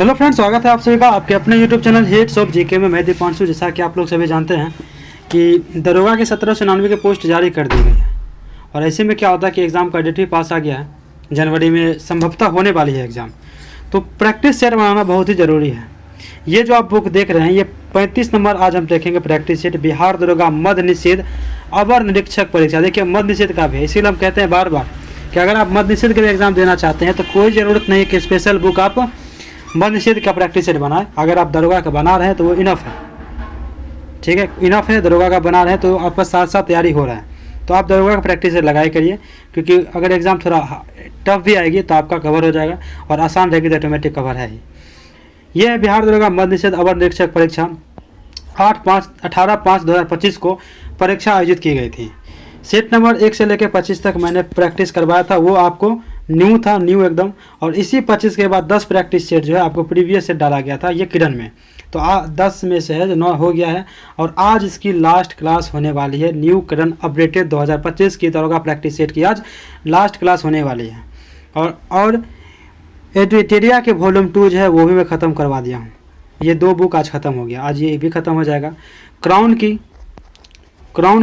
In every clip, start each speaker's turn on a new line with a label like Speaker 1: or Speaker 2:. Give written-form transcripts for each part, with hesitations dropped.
Speaker 1: Hello friends, स्वागत है आप सभी का आपके अपने YouTube channel heads of GK में। मैं दीपांशु। जैसा कि आप लोग सभी जानते हैं कि दरोगा के 1799 के पोस्ट जारी कर दी गई है और ऐसे में क्या होता है कि एग्ज़ाम का डेट भी पास आ गया है। जनवरी में संभवतः होने वाली है एग्ज़ाम, तो प्रैक्टिस सेट बनाना बहुत ही ज़रूरी है। ये जो आप बुक देख रहे हैं ये 35 नंबर आज हम देखेंगे प्रैक्टिस सेट, बिहार दरोगा मद्य निषेध अवर निरीक्षक परीक्षा। देखिए मद्य निषेध का भी है, इसीलिए हम कहते हैं बार बार कि अगर आप मद्य निषेध के लिए एग्ज़ाम देना चाहते हैं तो कोई ज़रूरत नहीं कि स्पेशल बुक आप मद्य निषेध का प्रैक्टिस सेट बनाए। अगर आप दरोगा का बना रहे हैं तो वो इनफ है, ठीक है, इनफ है। दरोगा का बना रहे हैं तो आपका साथ साथ तैयारी हो रहा है, तो आप दरोगा का प्रैक्टिस सेट लगाए करिए, क्योंकि अगर एग्ज़ाम थोड़ा टफ भी आएगी तो आपका कवर हो जाएगा और आसान रहेगी तो ऑटोमेटिक कवर है ही। ये है बिहार दरोगा मद्य निषेध अवर निरीक्षक परीक्षा। 18/5/2025 को परीक्षा आयोजित की गई थी। सेट नंबर 1 से लेकर 25 तक मैंने प्रैक्टिस करवाया था, वो आपको न्यू था, न्यू एकदम। और इसी 25 के बाद 10 प्रैक्टिस सेट जो है आपको प्रीवियस सेट डाला गया था ये किरण में, तो 10 में से है जो 9 हो गया है। और आज इसकी लास्ट क्लास होने वाली है। न्यू किरण अपडेटेड 2025 की दरोगा प्रैक्टिस सेट की आज लास्ट क्लास होने वाली है। और एडिटेरिया के वॉल्यूम 2 जो है वो भी मैं ख़त्म करवा दिया हूँ। ये 2 बुक आज ख़त्म हो गया, आज ये भी ख़त्म हो जाएगा। क्राउन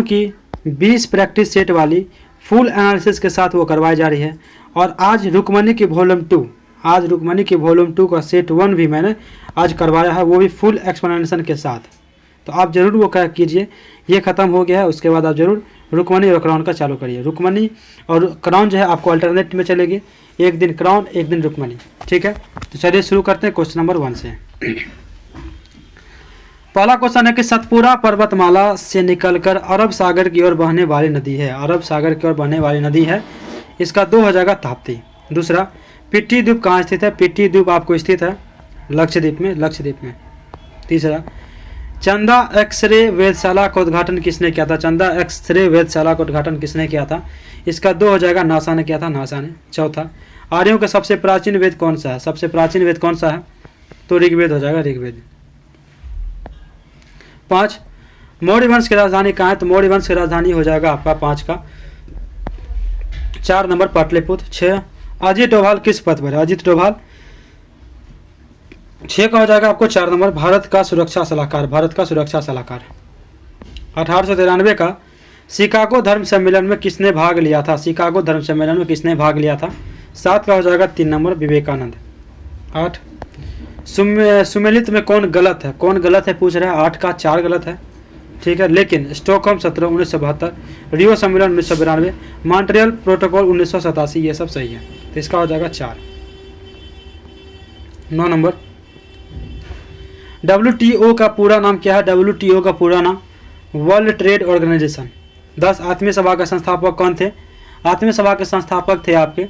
Speaker 1: की 20 प्रैक्टिस सेट वाली फुल एनालिसिस के साथ वो करवाई जा रही है। और आज रुक्मणी की वॉल्यूम 2 का सेट 1 भी मैंने आज करवाया है, वो भी फुल एक्सप्लेनेशन के साथ। तो आप ज़रूर वो क्या कीजिए, ये ख़त्म हो गया है उसके बाद आप ज़रूर रुक्मणी और क्राउन का चालू करिए। रुक्मणी और क्राउन जो है आपको अल्टरनेट में चलेगी, एक दिन क्राउन एक दिन रुक्मणी, ठीक है। तो चलिए शुरू करते हैं क्वेश्चन नंबर 1 से। पहला क्वेश्चन है कि सतपुरा पर्वतमाला से निकलकर अरब सागर की ओर बहने वाली नदी है। अरब सागर की ओर बहने वाली नदी है, इसका 2 हो जाएगा ताप्ती। दूसरा, पिट्टी द्वीप कहाँ स्थित है? पिट्टी द्वीप आपको स्थित है लक्षद्वीप में। तीसरा, चंदा एक्सरे वेधशाला का उद्घाटन किसने किया था? चंदा एक्सरे वेधशाला का उद्घाटन किसने किया था? इसका 2 हो जाएगा, नासा ने किया था, नासा ने। चौथा, आर्यों का सबसे प्राचीन वेद कौन सा है? सबसे प्राचीन वेद कौन सा है? तो ऋग्वेद हो जाएगा, ऋग्वेद। 5, मौर्य वंश की राजधानी कहाँ है? तो मौर्य वंश की राजधानी हो जाएगा आपका 5 का 4 नंबर पाटलिपुत्र। 6, अजित डोभाल किस पद पर है? अजित डोभाल 6 का हो जाएगा आपको 4 नंबर भारत का सुरक्षा सलाहकार। 1893 का शिकागो धर्म सम्मेलन में किसने भाग लिया था? 7 का हो जाएगा 3 नंबर विवेकानंद। 8, सुमेलित में कौन गलत है? पूछ रहा है। 8 का 4 गलत है, ठीक है। लेकिन स्टॉकहोम सत्र 1972, रियो सम्मेलन 1992, मॉन्ट्रियल प्रोटोकॉल 1987 ये सब सही है, तो इसका हो जाएगा 4। 9 नंबर, WTO का पूरा नाम क्या है? WTO का पूरा नाम वर्ल्ड ट्रेड ऑर्गेनाइजेशन। 10, आत्मीय सभा के संस्थापक कौन थे? आत्मीय सभा के संस्थापक थे आपके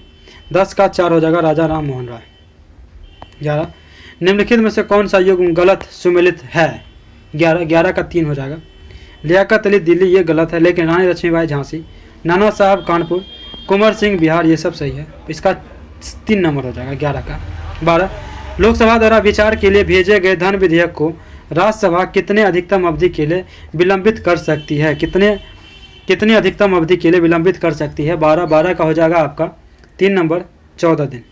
Speaker 1: 10 का 4 हो जाएगा राजा राम मोहन राय। 11, निम्नलिखित में से कौन सा युग गलत सुमेलित है? 11 का 3 हो जाएगा। लियाकत अली दिल्ली ये गलत है, लेकिन रानी लक्ष्मीबाई झांसी, नाना साहब कानपुर, कुंवर सिंह बिहार ये सब सही है, इसका 3 नंबर हो जाएगा 11 का। 12, लोकसभा द्वारा विचार के लिए भेजे गए धन विधेयक को राज्यसभा कितने अधिकतम अवधि के लिए विलंबित कर सकती है? कितने अधिकतम अवधि के लिए विलंबित कर सकती है? 12 का हो जाएगा आपका 3 नंबर 14 दिन।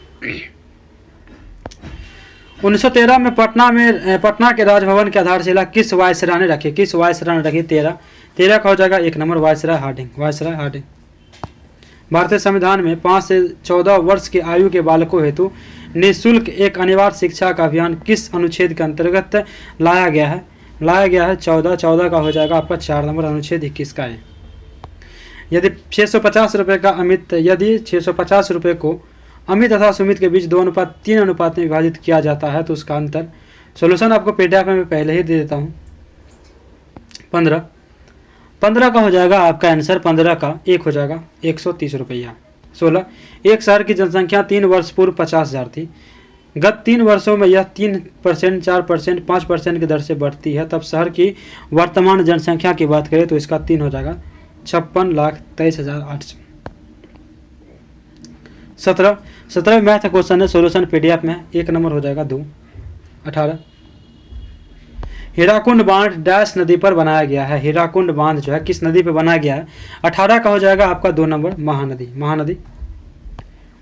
Speaker 1: 1913 में पटना के राजभवन की आधारशिला किस वायसराय ने रखी? 13 का हो जाएगा 1 नंबर वायसराय हार्डिंग। भारतीय संविधान में 5 से 14 वर्ष की आयु के बालकों हेतु निःशुल्क एक अनिवार्य शिक्षा का अभियान किस अनुच्छेद के अंतर्गत लाया गया है? 14 का हो जाएगा आपका 4 नंबर अनुच्छेद 21 का है। यदि 650 रुपये को अमित तथा सुमित के बीच 2:3 अनुपात में विभाजित किया जाता है तो उसका अंतर, सोल्यूशन आपको पीडीएफ में पहले ही दे देता हूँ। 15 का हो जाएगा आपका आंसर, 15 का 1 हो जाएगा 130 रुपया। 16, एक शहर की जनसंख्या 3 वर्ष पूर्व 50,000 थी। गत 3 वर्षों में यह 3%, 4%, 5% की दर से बढ़ती है, तब शहर की वर्तमान जनसंख्या की बात करें तो इसका 3 हो जाएगा 56,23,800। 17 मैथ का क्वेश्चन है, सोल्यूशन पीडीएफ में 1 नंबर हो जाएगा 2। 18, हीराकुंड बांध डैश नदी पर बनाया गया है। हीराकुंड बांध जो है किस नदी पर बनाया गया है? 18 का हो जाएगा आपका 2 नंबर महानदी।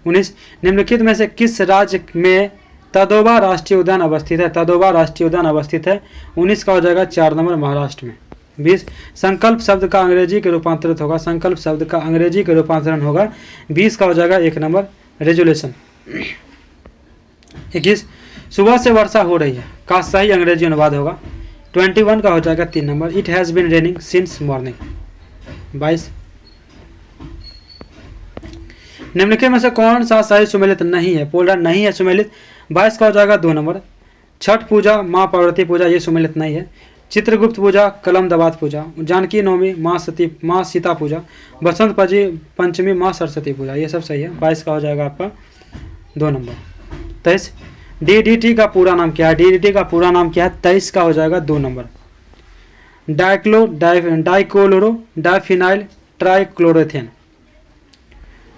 Speaker 1: 19, निम्नलिखित में से किस राज्य में तदोबा राष्ट्रीय उद्यान अवस्थित है? तदोबा राष्ट्रीय उद्यान अवस्थित है। 19 का हो जाएगा 4 नंबर महाराष्ट्र में। 20 संकल्प शब्द का अंग्रेजी के रूपांतरित होगा। संकल्प शब्द का अंग्रेजी के रूपांतरण होगा। 20 का हो जाएगा 1 नंबर रेजुलेशन। 21 सुबह से वर्षा हो रही है का सही अंग्रेजी अनुवाद होगा। 21 का हो जाएगा 3 number it has been raining since morning. 22 निम्नलिखित में से कौन सा सही सुमेलित नहीं है? बोल रहा नहीं है सुमेलित। 22 का हो जाएगा 2 नंबर छठ पूजा माँ पार्वती पूजा ये सुमेलित नहीं है। चित्रगुप्त पूजा कलम दवात पूजा जानकी नवमी माँ सीता पूजा बसंत पंचमी माँ सरस्वती पूजा ये सब सही है। 22 का हो जाएगा आपका 2 नंबर। 23 DDT का पूरा नाम क्या है? DDT का पूरा नाम क्या है? 23 का हो जाएगा 2 नंबर डाइक्लोरो डाइफिनाइल ट्राइक्लोरोथेन।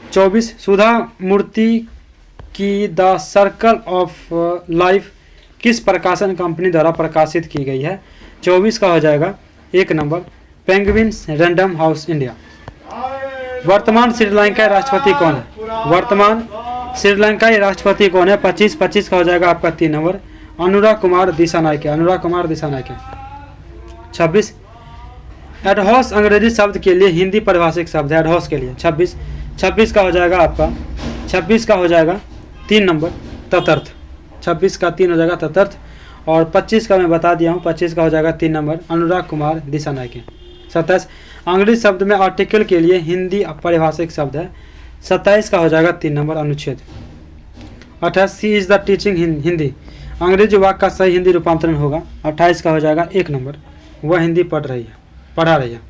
Speaker 1: 24 सुधा मूर्ति की द सर्कल ऑफ लाइफ किस प्रकाशन कंपनी द्वारा प्रकाशित की गई है? 24 का हो जाएगा 1 number penguins random house India. वर्तमान श्रीलंका राष्ट्रपति कौन है? वर्तमान श्रीलंकाई राष्ट्रपति कौन है? 25 का हो जाएगा आपका 3 नंबर अनुराग कुमार दिसानायके। 26 एडहॉस अंग्रेजी शब्द के लिए हिंदी परिभाषिक शब्द है एडहॉस के लिए। 26 का हो जाएगा आपका 26 का हो जाएगा 3 नंबर तदर्थ। 26 का 3 हो जाएगा तदर्थ और 25 का मैं बता दिया हूँ। 25 का हो जाएगा 3 नंबर अनुराग कुमार दिसानायके। 27 अंग्रेजी शब्द में आर्टिकल के लिए हिंदी परिभाषिक शब्द है। 27 का हो जाएगा 3 नंबर अनुच्छेद। 28 सी इज द टीचिंग हिंदी अंग्रेजी वाक्य का सही हिंदी रूपांतरण होगा। 28 का हो जाएगा 1 नंबर वह हिंदी पढ़ा रही है।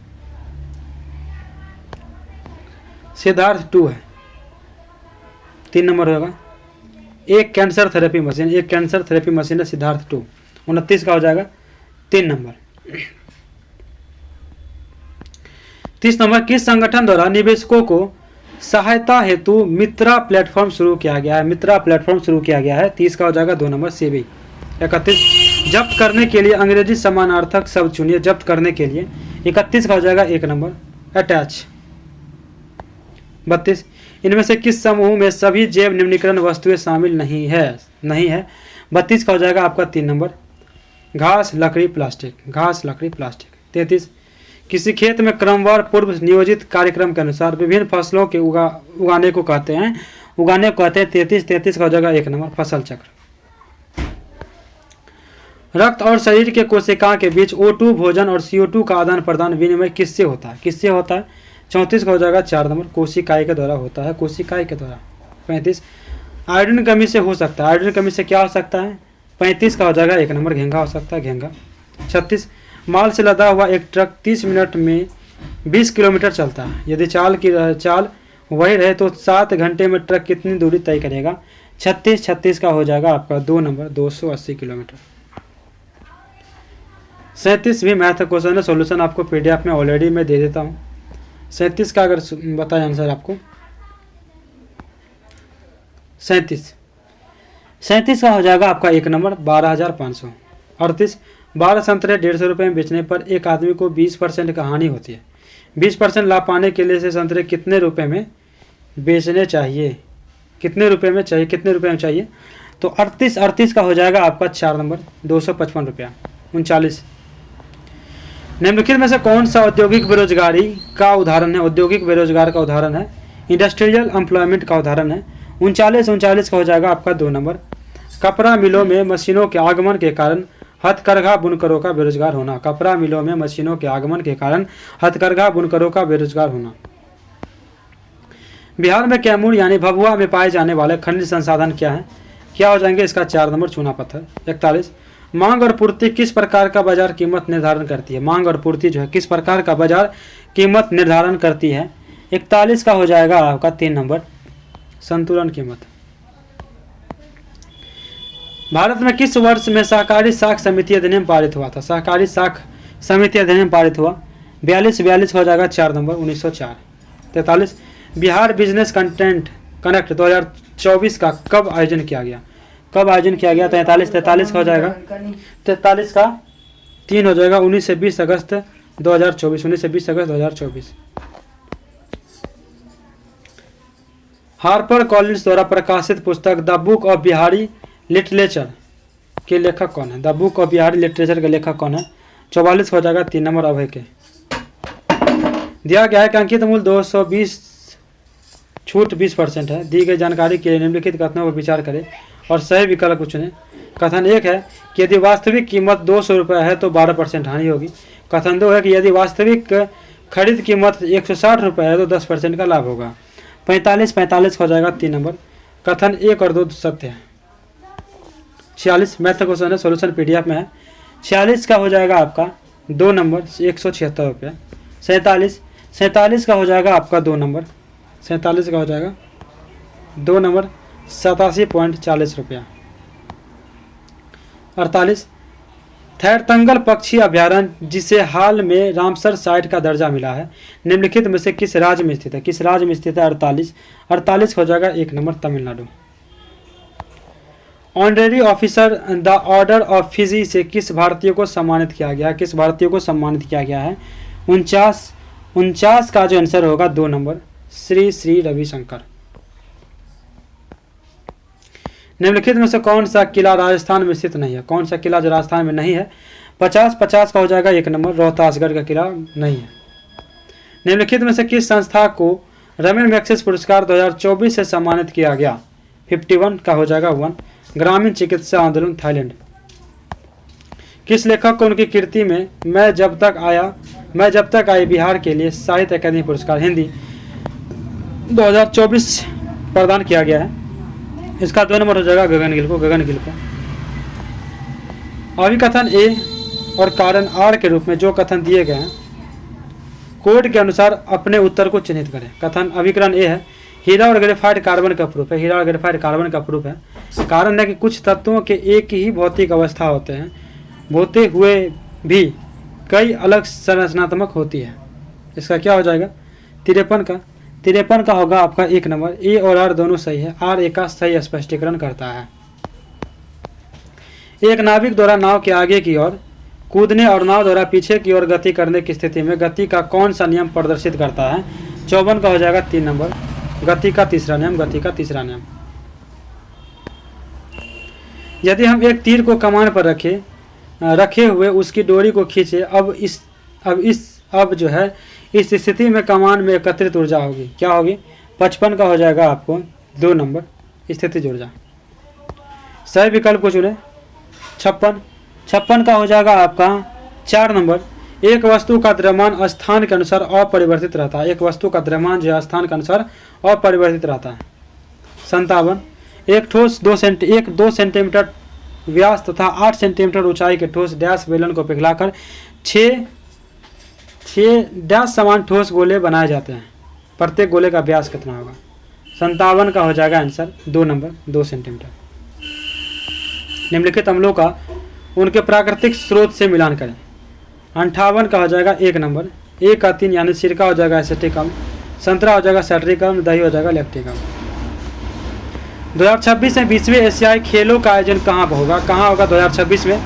Speaker 1: सिद्धार्थ 2 है 3 नंबर होगा। एक कैंसर थेरेपी मशीन है सिद्धार्थ 2। 29 का हो जाएगा 3 नंबर। 30 नंबर किस संगठन द्वारा निवेशकों को सहायता हेतु मित्रा प्लेटफॉर्म शुरू किया गया है? मित्रा प्लेटफॉर्म शुरू किया गया है। 30 का हो जाएगा 2 नंबर सेबी। 31 जब्त करने के लिए अंग्रेजी समानार्थक शब्द चुनिए। जब्त करने के लिए 31 का हो जाएगा 1 नंबर अटैच। 32 इनमें से किस समूह में सभी जैव निम्नीकरण वस्तुएं शामिल नहीं है? 32 का हो जाएगा आपका 3 नंबर घास लकड़ी प्लास्टिक। 33 किसी खेत में क्रमवार पूर्व नियोजित कार्यक्रम के अनुसार विभिन्न फसलों के उगाने को कहते हैं 33 का हो जाएगा 1 नंबर फसल चक्र। रक्त और शरीर के कोशिका के बीच O2 भोजन और CO2 का आदान प्रदान विनिमय किससे होता है? 34 का हो जाएगा 4 नंबर कोशिकाएं के द्वारा होता है। 35 आयोडीन कमी से हो सकता है। आयोडीन कमी से क्या हो सकता है? 35 का हो जाएगा 1 नंबर घेंघा हो सकता है घेंघा। 36 माल से लदा हुआ एक ट्रक 30 मिनट में 20 किलोमीटर चलता है। यदि चाल वही रहे तो 7 घंटे में ट्रक कितनी दूरी तय करेगा? 36 का हो जाएगा आपका 2 नंबर 280 किलोमीटर। 37 भी मैथ क्वेश्चन है सॉल्यूशन आपको PDF में ऑलरेडी मैं दे देता हूँ। 37 का अगर बताएं आंसर आपको 37 का हो जाएगा आपका 1 नंबर 12,500। 38 12 संतरे 150 रुपये में बेचने पर एक आदमी को 20% का हानि होती है। 20% लाभ पाने के लिए से संतरे कितने रुपए में बेचने चाहिए? कितने रुपए में चाहिए? तो 38 का हो जाएगा आपका 4 नंबर 255 रुपया। 39 निम्नलिखित में से कौन सा औद्योगिक बेरोजगारी का उदाहरण है? औद्योगिक बेरोजगार का उदाहरण है इंडस्ट्रियल एम्प्लॉयमेंट का उदाहरण है। 39 का हो जाएगा आपका 2 नंबर कपड़ा मिलों में मशीनों के आगमन के कारण हथकरघा बुनकरों का बेरोजगार होना। कपड़ा मिलों में मशीनों के आगमन के कारण हथकरघा बुनकरों का बेरोजगार होना। बिहार में कैमूर यानी भभुआ में पाए जाने वाले खनिज संसाधन क्या है? क्या हो जाएंगे इसका 4 नंबर चूना पत्थर। 41 मांग और पूर्ति किस प्रकार का बाजार कीमत निर्धारण करती है? मांग और पूर्ति जो है किस प्रकार का बाजार कीमत निर्धारण करती है? 41 का हो जाएगा आपका 3 नंबर संतुलन कीमत। भारत में किस वर्ष में सहकारी साख समिति अधिनियम पारित हुआ था? सहकारी साख समिति अधिनियम पारित हुआ 42 हो जाएगा 4 नंबर 1904। 43 बिहार बिजनेस कनेक्ट 2024 का कब आयोजन किया गया? 43 का हो जाएगा 43 का 3 हो जाएगा 19 से 20 अगस्त 2024। हार्पर कॉलिन्स द्वारा प्रकाशित पुस्तक the book of Bihari literature के लेखक कौन है? The book of Bihari literature के लेखक कौन है? 44 हो जाएगा 3 नंबर अभय के। दिया गया है कि अंकित मूल 220 छूट 20% है। दी गई जानकारी के लिए निम्नलिखित कथनों पर विचार करें और सही विकल्प को चुनें। कथन 1 है कि यदि वास्तविक कीमत 200 रुपये है तो 12% हानि होगी। कथन 2 है कि यदि वास्तविक खरीद कीमत 160 रुपये है तो 10% का लाभ होगा। 45 हो जाएगा 3 नंबर। कथन 1 और 2 सत्य है। 46 मैथ का क्वेश्चन है, सोल्यूशन PDF में है। 46 का हो जाएगा आपका 2 नंबर 176 रुपये। 47 का हो जाएगा आपका 2 नंबर। 47 का हो जाएगा 2 नंबर 87.40 रुपया। 48 थैरतंगल पक्षी अभ्यारण्य जिसे हाल में रामसर साइट का दर्जा मिला है निम्नलिखित में से किस राज्य में स्थित है? किस राज्य में स्थित है? 48 हो जाएगा 1 number Tamil Nadu. Honorary officer the order of Fiji से किस भारतीय को सम्मानित किया गया है? किस भारतीय को सम्मानित किया गया है? 49 का जो आंसर होगा 2 नंबर श्री श्री रविशंकर। निम्नलिखित में से कौन सा किला राजस्थान में स्थित नहीं है? कौन सा किला जो राजस्थान में नहीं है? 50 का हो जाएगा 1 नंबर रोहतासगढ़ का किला नहीं है। निम्नलिखित में से किस संस्था को रमेन मैग्सेसे पुरस्कार 2024 से सम्मानित किया गया? 51 का हो जाएगा 1 ग्रामीण चिकित्सा आंदोलन थाईलैंड। किस लेखक को उनकी कृति में मैं जब तक आई बिहार के लिए साहित्य अकादमी पुरस्कार हिंदी 2024 प्रदान किया गया है? इसका 2 नंबर हो जाएगा गगन गिल को। अभिकथन ए और कारण आर के रूप में जो कथन दिए गए हैं कोड के अनुसार अपने उत्तर को चिन्हित करें। कथन अभिकरण ए है हीरा और ग्रेफाइट कार्बन का प्रूफ है। हीरा और ग्रेफाइट कार्बन का प्रूफ है। कारण है कि कुछ तत्वों के एक ही भौतिक अवस्था होते हैं, होते हुए भी कई अलग संरचनात्मक होती है। इसका क्या हो जाएगा? 53 का होगा आपका 1 नंबर। ए और आर दोनों सही है। आर ए का सही स्पष्टीकरण करता है। एक नाविक द्वारा नाव के आगे की ओर कूदने और नाव द्वारा पीछे की ओर गति करने की स्थिति में गति का कौन सा नियम प्रदर्शित करता है? 54 का हो जाएगा 3 नंबर गति का तीसरा नियम। यदि हम एक तीर को कमान पर रखे हुए उसकी डोरी को खींचे अब जो है इस स्थिति में कमान में एकत्रित ऊर्जा होगी क्या होगी? 55 का हो जाएगा आपको 2 नंबर स्थितिज ऊर्जा। सही विकल्प को चुने। 56 का हो जाएगा आपका 4 नंबर। एक वस्तु का द्रव्यमान स्थान के अनुसार अपरिवर्तित रहता है। एक वस्तु का द्रव्यमान जो है स्थान के अनुसार अपरिवर्तित रहता है। 57 एक ठोस 2 सेंटीमीटर व्यास तथा 8 सेंटीमीटर ऊंचाई के ठोस डैश बेलन को पिघलाकर 6 डैश समान ठोस गोले बनाए जाते हैं। प्रत्येक गोले का व्यास कितना होगा? 57 का हो जाएगा आंसर 2 नंबर 2 सेंटीमीटर। निम्नलिखित अम्लों का उनके प्राकृतिक स्रोत से मिलान करें। 58 का हो जाएगा 1 नंबर। 1 का 3 यानी सिरका हो जाएगा एसिटिक अम्ल, संतरा हो जाएगा सैट्रिक अम्ल, दही हो जाएगा लैक्टिक अम्ल। 2026 में 20वें एशियाई खेलों का आयोजन कहाँ होगा? 2026 में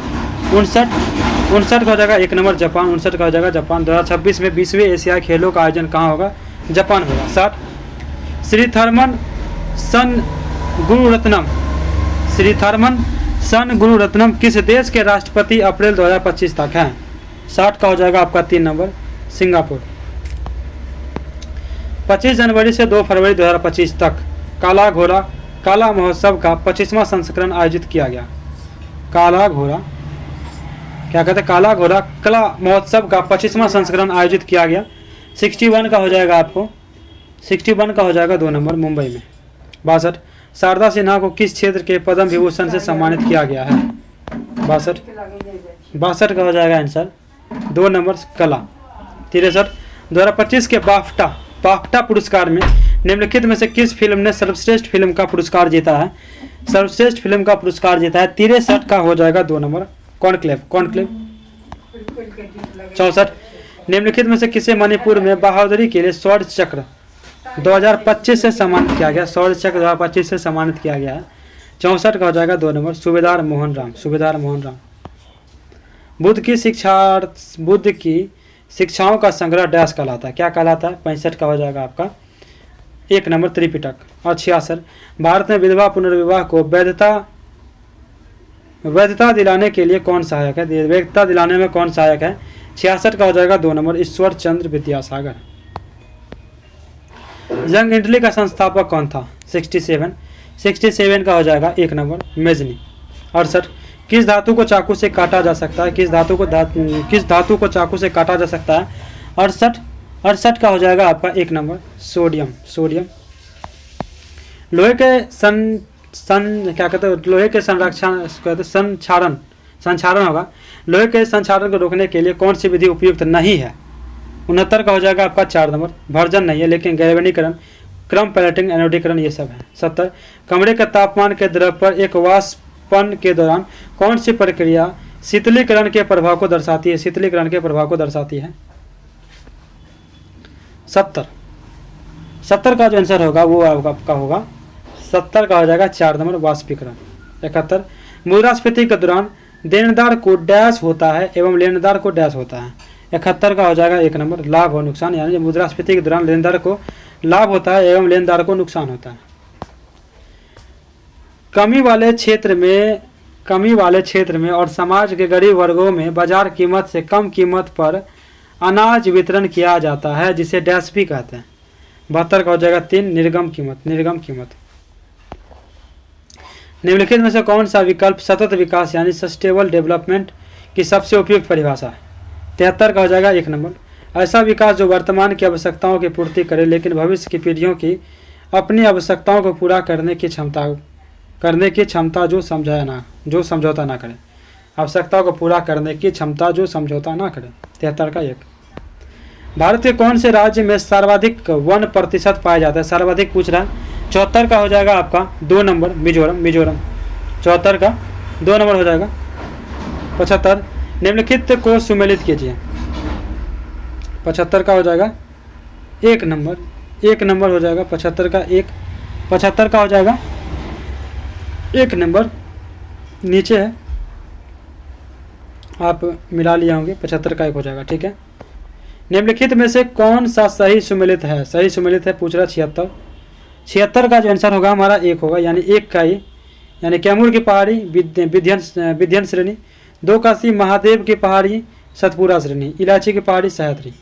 Speaker 1: 59 का हो जाएगा 1 नंबर जापान। 59 का हो जाएगा जापान। 2026 में 20वें एशियाई खेलों का आयोजन कहाँ होगा? जापान होगा। 60 श्री थर्मन सन गुरुरत्नम किस देश के राष्ट्रपति अप्रैल 2025 तक हैं? 60 का हो जाएगा आपका 3 नंबर सिंगापुर। 25 जनवरी से 2 फरवरी 2025 तक काला महोत्सव का 25वां संस्करण आयोजित किया गया। काला घोड़ा कला महोत्सव का 25वां संस्करण आयोजित किया गया। 61 का हो जाएगा आपको 2 नंबर मुंबई में। 62 शारदा सिन्हा को किस क्षेत्र के पद्म विभूषण से सम्मानित किया गया है? 62 का हो जाएगा आंसर 2 नंबर कला। 63 2025 के बाफ्टा पुरस्कार में निम्नलिखित में से किस फिल्म ने सर्वश्रेष्ठ फिल्म का पुरस्कार जीता है? 63 का हो जाएगा 2 नंबर कॉन्क्लेव। 64 निम्नलिखित में से किसे मणिपुर में बहादुरी के लिए स्वर्ण चक्र 2025 से सम्मानित किया गया? स्वर्ण चक्र 2025 से सम्मानित किया गया है। 64 का हो जाएगा 2 नंबर सूबेदार मोहन राम। बुद्ध की शिक्षाओं का संग्रह डैश कहलाता है? क्या कहलाता है? 65 का हो जाएगा आपका 1 नंबर त्रिपिटक। और 66 भारत में विधवा पुनर्विवाह को वैधता दिलाने के लिए कौन सहायक है? वैधता दिलाने में कौन सहायक है? 66 का हो जाएगा 2 number Ishwar Chandra Vidyasagar. Young Italy का संस्थापक कौन था? 67 का हो जाएगा 1 नंबर मेजनी। 68 किस धातु को चाकू से काटा जा सकता है? किस धातु को चाकू से काटा जा सकता है? 68 का हो जाएगा आपका 1 नंबर सोडियम। लोहे के क्या कहते हैं, लोहे के संक्षारण होगा। लोहे के संक्षारण को रोकने के लिए कौन सी विधि उपयुक्त नहीं है? 69 का हो जाएगा आपका 4 नंबर भर्जन नहीं है, लेकिन गैल्वेनीकरण, क्रम पैलेटिंग, एनोडीकरण ये सब है। 70 कमरे के तापमान के द्रव पर एक वाष्पन के दौरान कौन सी प्रक्रिया शीतलीकरण के प्रभाव को दर्शाती है? 70 का जो आंसर होगा वो आपका होगा 70 का हो जाएगा 4 नंबर वाष्पीकरण। 71 मुद्रास्फीति के दौरान देनदार को डैश होता है एवं लेनदार को डैश होता है। 71 का हो जाएगा 1 नंबर लाभ और नुकसान, यानी मुद्रास्फीति के दौरान लेनदार को लाभ होता है एवं लेनदार को नुकसान होता है। कमी वाले क्षेत्र में और समाज के गरीब वर्गों में बाजार कीमत से कम कीमत पर अनाज वितरण किया जाता है, जिसे डैश भी कहते हैं। 72 का हो जाएगा 3 निर्गम कीमत। निम्नलिखित में से कौन सा विकल्प सतत विकास यानी सस्टेनेबल डेवलपमेंट की सबसे उपयुक्त परिभाषा है? 73 का हो जाएगा 1 नंबर ऐसा विकास जो वर्तमान की आवश्यकताओं की पूर्ति करे, लेकिन भविष्य की पीढ़ियों की अपनी आवश्यकताओं को पूरा करने की क्षमता जो समझौता ना करे। आवश्यकताओं को पूरा करने की क्षमता जो समझौता ना करे। 73 का 1 भारत के कौन से राज्य में सर्वाधिक 1% पाया जाता है? सर्वाधिक पूछ रहा है। 74 का हो जाएगा आपका 2 नंबर मिजोरम। 74 का 2 नंबर हो जाएगा। 75 निम्नलिखित को सुमेलित कीजिए। 75 का हो जाएगा 1 नंबर हो जाएगा। 75 का हो जाएगा 1 नंबर नीचे है, आप मिला लिए होंगे। 75 का 1 हो जाएगा, ठीक है। निम्नलिखित में से कौन सा सही सुमेलित है? पूछ रहा 76 का जो आंसर होगा हमारा 1 होगा, यानी 1 का ही, यानी कैमूर की पहाड़ी विध्यन श्रेणी, 2 काशी महादेव की पहाड़ी सतपुरा श्रेणी, इलायची की पहाड़ी सह्याद्री।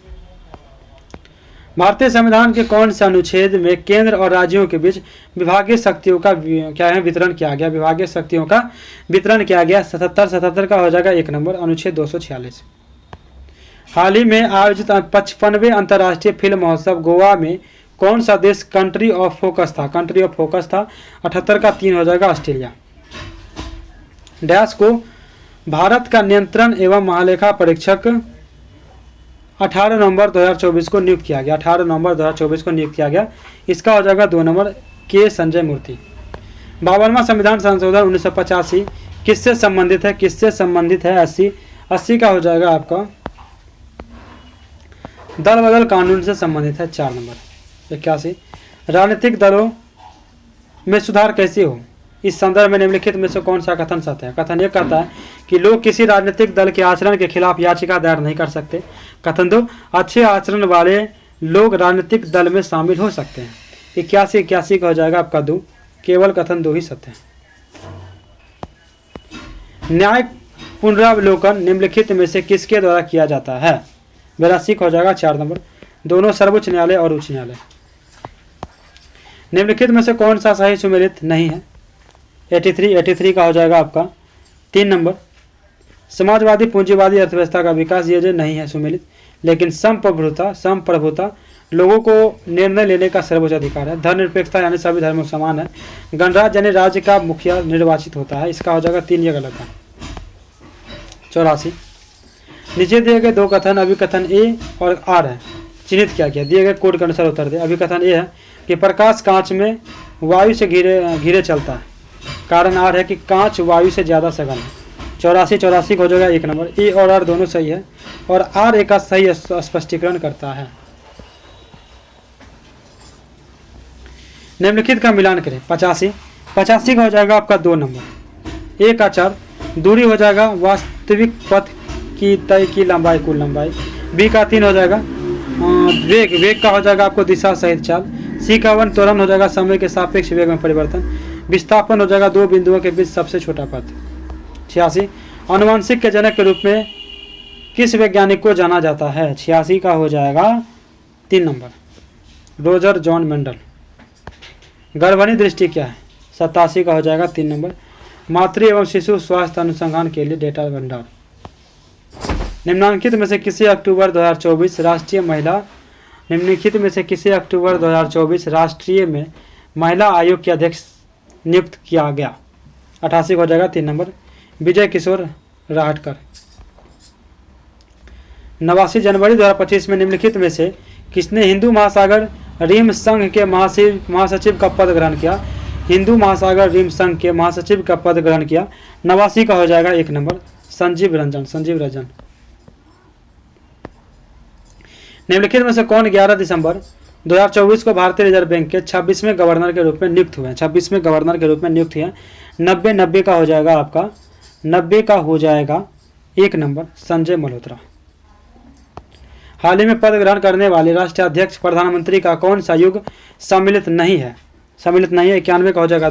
Speaker 1: भारतीय संविधान के कौन से अनुच्छेद में केंद्र और राज्यों के बीच विभागीय शक्तियों का वितरण किया गया? 77 का हो जाएगा 1 नंबर अनुच्छेद 246। हाल ही में आयोजित 55वें अंतर्राष्ट्रीय फिल्म महोत्सव गोवा में कौन सा देश कंट्री ऑफ फोकस था? 78 का 3 हो जाएगा ऑस्ट्रेलिया। डैश को भारत का नियंत्रण एवं महालेखा परीक्षक 18 नवंबर 2024 को नियुक्त किया गया। इसका हो जाएगा 2 नंबर के संजय मूर्ति। 52वां संविधान संशोधन 1985 किससे संबंधित है? 80 का हो जाएगा आपका दल बदल कानून से संबंधित है। 4 नंबर। 81 राजनीतिक दलों में सुधार कैसे हो? इस संदर्भ में निम्नलिखित में से कौन सा कथन सत्य है? कथन 1 कहता है कि लोग किसी राजनीतिक दल के आचरण के खिलाफ याचिका दायर नहीं कर सकते। कथन 2 अच्छे आचरण वाले लोग राजनीतिक दल में शामिल हो सकते हैं। 81 का हो जाएगा आपका 2, केवल कथन 2 ही सत्य है। न्यायिक पुनरावलोकन निम्नलिखित में से किसके द्वारा किया जाता है? 82 का हो जाएगा 4 नंबर, दोनों सर्वोच्च न्यायालय और उच्च न्यायालय। निम्नलिखित में से कौन सा सही सुमेलित नहीं है? 83 का हो जाएगा आपका 3 नंबर समाजवादी पूंजीवादी अर्थव्यवस्था का विकास ये जो नहीं है सुमेलित, लेकिन संप्रभुता लोगों को निर्णय लेने का सर्वोच्च अधिकार है। धर्मनिरपेक्षता यानी सभी धर्म समान है। गणराज्य यानी राज्य का मुखिया निर्वाचित होता है। इसका हो जाएगा 3, ये गलत है। 84 नीचे दिए गए 2 कथन अभिकथन ए और आर है, चिन्हित किया गया। दिए गए कोड के अनुसार उत्तर दे। अभिकथन ए है कि प्रकाश कांच में वायु से घिरे चलता है। कारण आर है कि कांच वायु से ज़्यादा सघन है। 84 हो जाएगा 1 नंबर। ए और आर दोनों सही है और आर एक का सही स्पष्टीकरण करता है। निम्नलिखित का मिलान करें। 85 का हो जाएगा आपका 2 नंबर। ए का 4 दूरी हो जाएगा वास्तविक पथ की तय की लंबाई कुल लंबाई। बी का 3 हो जाएगा वेग का हो जाएगा आपको दिशा सहित चाल। सी का 1 त्वरण हो जाएगा समय के सापेक्ष वेग में परिवर्तन। विस्थापन हो जाएगा 2 बिंदुओं के बीच सबसे छोटा पथ। 86 आनुवंशिक के जनक के रूप में किस वैज्ञानिक को जाना जाता है? 86 का हो जाएगा 3 नंबर, रोजर जॉन मेंडल। गर्भणी दृष्टि क्या है? 87 का हो जाएगा 3 नंबर, मातृ एवं शिशु स्वास्थ्य अनुसंधान के लिए डेटा भंडार। निम्नलिखित में से किसे अक्टूबर 2024 राष्ट्रीय महिला निम्नलिखित में से किसे अक्टूबर 2024 राष्ट्रीय में महिला आयोग के अध्यक्ष नियुक्त किया गया? 88 का हो जाएगा 3 नंबर, विजय किशोर राहटकर। 89 जनवरी 2025 में निम्नलिखित में से किसने हिंदू महासागर रिम संघ के महासचिव का पद ग्रहण किया? हिंदू महासागर रिम संघ के महासचिव का पद ग्रहण किया। 89 का हो जाएगा 1 नंबर, संजीव रंजन। निम्नलिखित में से कौन 11 दिसंबर 2024 को भारतीय रिजर्व बैंक के 26वें गवर्नर के रूप में नियुक्त हुए? 26वें गवर्नर के रूप में नियुक्त हुए। 90 का हो जाएगा आपका 90 का हो जाएगा 1 नंबर, संजय मल्होत्रा। हाल ही में पद ग्रहण करने वाले राष्ट्रीय अध्यक्ष प्रधानमंत्री का कौन सा युग सम्मिलित नहीं है? 91 का हो जाएगा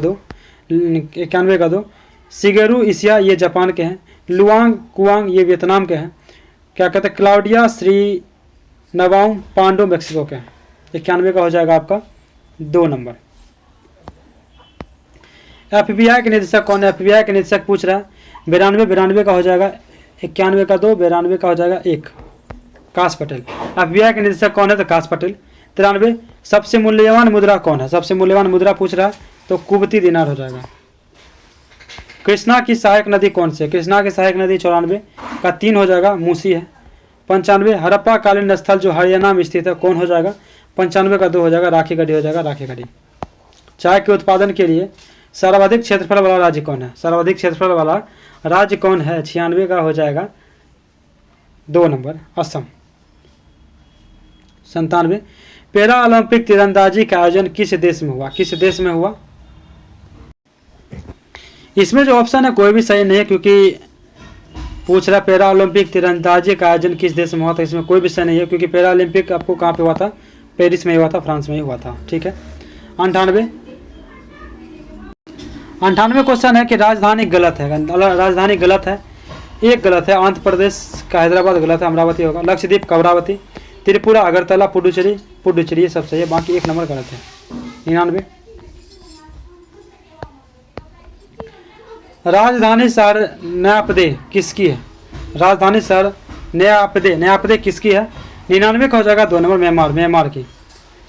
Speaker 1: 2। शिगेरू इशिया ये जापान के हैं, लुआंग कुआंग ये वियतनाम के हैं। क्या कहते हैं? क्लाउडिया श्री नवाउम पांडो मेक्सिको के हैं। 91 का हो जाएगा आपका 2 नंबर। FBI के निदेशक कौन है? FBI के निदेशक पूछ रहा है। 92 का हो जाएगा 91 का 2, 92 का हो जाएगा 1, काश पटेल। FBI के निदेशक कौन है? तो काश पटेल। 93 सबसे मूल्यवान मुद्रा कौन है? सबसे मूल्यवान मुद्रा पूछ रहा है तो कुवती दिनार हो जाएगा। कृष्णा की सहायक नदी कौन सी है? कृष्णा की सहायक नदी 94 का 3 हो जाएगा, मूसी है। 95 हड़प्पा कालीन स्थल जो हरियाणा में स्थित है कौन हो जाएगा? 95 का 2 हो जाएगा, राखीगढ़ी हो जाएगा, राखीगढ़ी। चाय के उत्पादन के लिए सर्वाधिक क्षेत्रफल वाला राज्य कौन है? सर्वाधिक क्षेत्रफल वाला राज्य कौन है? 96 का हो जाएगा 2 नंबर, असम। 97 पैरा ओलंपिक तीरंदाजी का आयोजन किस देश में हुआ? किस देश में हुआ? इसमें जो ऑप्शन है कोई भी सही नहीं है, क्योंकि पूछ रहा पैरा ओलंपिक तीरंदाजी का आयोजन किस देश में हुआ था। इसमें कोई भी सही नहीं है, क्योंकि पैरा ओलंपिक आपको कहाँ पे हुआ था? पेरिस में हुआ था, फ्रांस में ही हुआ था। ठीक है। 98 क्वेश्चन है कि राजधानी गलत है। राजधानी गलत है, एक गलत है, आंध्र प्रदेश का हैदराबाद गलत है, अमरावती होगा। लक्षद्वीप कवरावती, त्रिपुरा अगरतला, पुडुचेरी ये सब सही है, बाकी 1 नंबर गलत है। 99 राजधानी शहर नयापदे किसकी है? राजधानी शहर नयापदे किसकी है? 99 का हो जाएगा 2 नंबर, म्यांमार की।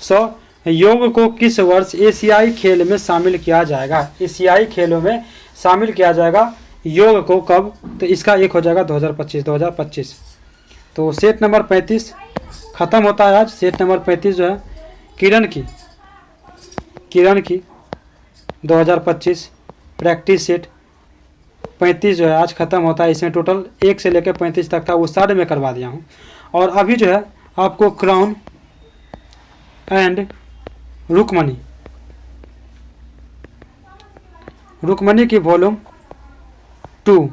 Speaker 1: 100 योग को किस वर्ष एशियाई खेल में शामिल किया जाएगा? एशियाई खेलों में शामिल किया जाएगा योग को कब? तो इसका 1 हो जाएगा 2025। तो सेट नंबर 35 खत्म होता है आज। सेट नंबर 35 जो है किरण की 2025 प्रैक्टिस सेट 35 जो है आज खत्म होता है। इसमें टोटल 1 से लेकर 35 तक था, वो सारे में करवा दिया हूँ। और अभी जो है आपको क्राउन एंड रुक्मणी की वॉल्यूम 2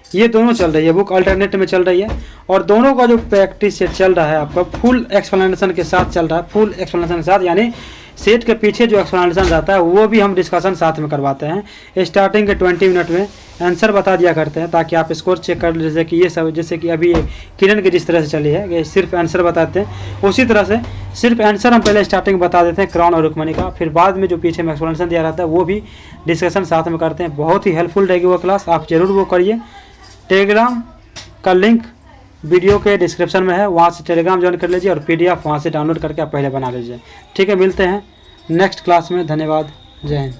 Speaker 1: ये दोनों चल रही है, बुक अल्टरनेट में चल रही है। और दोनों का जो प्रैक्टिस सेट चल रहा है आपका फुल एक्सप्लेनेशन के साथ चल रहा है, फुल एक्सप्लेनेशन के साथ, यानी सेट के पीछे जो एक्सप्लेनेशन रहता है वो भी हम डिस्कशन साथ में करवाते हैं। स्टार्टिंग के 20 मिनट में आंसर बता दिया करते हैं ताकि आप स्कोर चेक कर, जैसे कि ये सब, जैसे कि अभी किरण की जिस तरह से चली है, ये सिर्फ आंसर बताते हैं, उसी तरह से सिर्फ आंसर हम पहले स्टार्टिंग बता देते हैं क्राउन और रुक्मणी का, फिर बाद में जो पीछे में एक्सप्लेनेशन दिया रहता है वो भी डिस्कशन साथ में करते हैं। बहुत ही हेल्पफुल रहेगी वो क्लास, आप जरूर वो करिए। टेलीग्राम का लिंक वीडियो के डिस्क्रिप्शन में है, वहाँ से टेलीग्राम ज्वाइन कर लीजिए और PDF वहाँ से डाउनलोड करके आप पहले बना लीजिए। ठीक है, मिलते हैं नेक्स्ट क्लास में। धन्यवाद, जय हिंद।